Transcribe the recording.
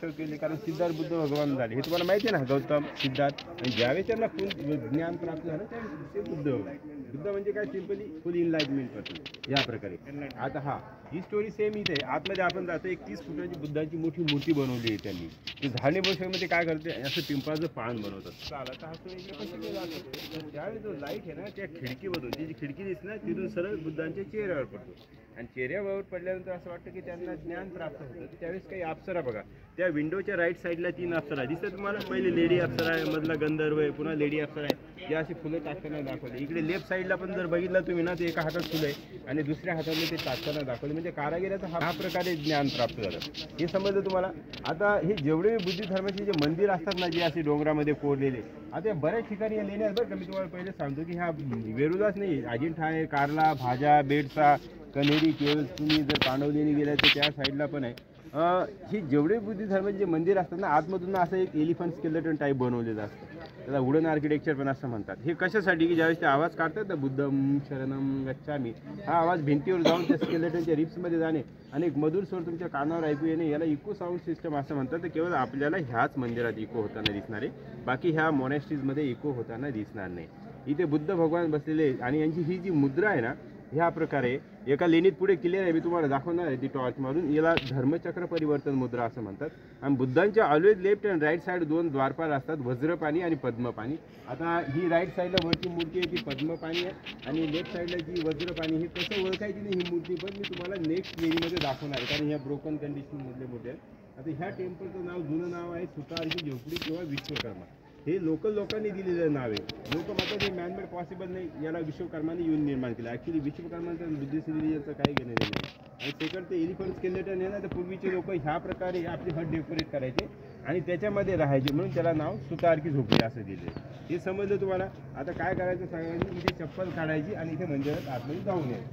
अशोक केले, कारण सिद्धार्थ बुद्ध भगवान झाले हे तुम्हाला माहिती आहे ना, गौतम सिद्धार्थ. आणि ज्यावेळेस त्यांना फुल ज्ञान प्राप्त झालं त्यावेळेस ते बुद्ध होते. बुद्ध म्हणजे काय, सिम्पली फुल इनलाइटमेंट पर्सन या प्रकारे. आता हा ही स्टोरी सेम इथे आतमध्ये आपण जातो. एक 30 फुटाची बुद्धाची मोठी मूर्ती बनवली आहे त्यांनी. ते झाडे बसवण्यामध्ये काय करते, असं पिंपळाचं पान बनवतात. चाला तर हा स्टोरी इकडे पण जातो. त्यावेळेस जो लाईट आहे ना त्या खिडकीमधून, ती जी खिडकी दिसते ना तिथून सरळ बुद्धांच्या चेहऱ्यावर पडतो. आणि चेहऱ्यावर पडल्यानंतर असं वाटतं की त्यांना ज्ञान प्राप्त होतं. त्यावेळेस काही अप्सरा बघा, त्या विंडोच्या राईट साईडला 3 अप्सरा दिसतात तुम्हाला. पहिले लेडी अप्सरा आहे, मधला गंधर्व आहे, पुन्हा लेडी अप्सरा आहे. जे अशी फुलं टाकताना दाखवले. इकडे लेफ्ट साईडला पण जर बघितलं तुम्ही ना, ते एका हातात फुलं आहे आणि दुसऱ्या हाताने ते टाकताना दाखवले. म्हणजे कारागिराचं हा प्रकारे ज्ञान प्राप्त झालं हे समजलं तुम्हाला. आता हे जेवढे बुद्धी धर्माचे जे मंदिर असतात ना, जे असे डोंगरामध्ये कोरलेले, आता बऱ्याच ठिकाणी लेण्या आहेत बरं का. मी तुम्हाला पहिले सांगतो की ह्या वेरूळलाच नाही, अजिंठा आहे, कार्ला, भाजा, बेडसा, कन्हेरी केव्ज, तुम्ही जर पांडवलेणी गेल्या तर त्या साईडला पण आहे. ही जेवढे बुद्धी धर्माचे जे मंदिर असतात ना, आतमधून असं एक एलिफंट स्केलेटन टाईप बनवलेलं असतं. त्याला वुडन आर्किटेक्चर पण असं म्हणतात. हे कशासाठी की ज्यावेळेस ते आवाज काढतात ना, बुद्धम शरणम गच्छामी, हा आवाज भिंतीवर जाऊन त्या स्केलेटनच्या रिप्समध्ये जाणे आणि एक मधुर स्वर तुमच्या कानावर ऐकू येणे, याला इको साऊंड सिस्टम असं म्हणतात. तर केवळ आपल्याला ह्याच मंदिरात इको होताना दिसणार आहे, बाकी ह्या मोनॅस्ट्रीजमध्ये इको होताना दिसणार नाही. इथे बुद्ध भगवान बसलेले आणि यांची ही जी मुद्रा आहे ना, ह्या प्रकारे एका लेणीत पुढे क्लिअर आहे, मी तुम्हाला दाखवणार आहे ती टॉर्च मारून. याला धर्मचक्र परिवर्तन मुद्रा असं म्हणतात. आणि बुद्धांच्या always left and right side 2 द्वारपाल असतात, वज्रपाणी आणि पद्मपाणी. आता ही राईट साईडला वरची मूर्ती आहे ती पद्मपाणी आहे आणि लेफ्ट साईडला जी वज्रपाणी. हे कसं ओळखायची नाही ही मूर्ती पण मी तुम्हाला नेक्स्ट वेळीमध्ये दाखवणार आहे, कारण ह्या ब्रोकन कंडिशनमधले मूर्ती आहेत. आता ह्या टेम्पलचं नाव, जुनं नाव आहे सुतारची झोपडी किंवा विश्वकर्मा. हे लोकल लोकांनी दिलेलं नाव आहे. लोक म्हणतात हे मॅनमेड पॉसिबल नाही, याला विश्वकर्माने येऊन निर्माण केलं. ॲक्च्युली विश्वकर्मांचं बुद्धिस्ट रिलिजनचं काही घेणं नाही. आणि सेकंड ते एलिफंट स्केलेटन आहे ना, तर पूर्वीचे लोक ह्या प्रकारे आपली हट डेकोरेट करायचे आणि त्याच्यामध्ये राहायचे, म्हणून त्याला नाव सुतार की झोपडी असं दिले. हे समजलं तुम्हाला. आता काय करायचं सांगायचं, इथे चप्पल काढायची आणि इथे मंदिरात आतमध्ये जाऊन यायचं.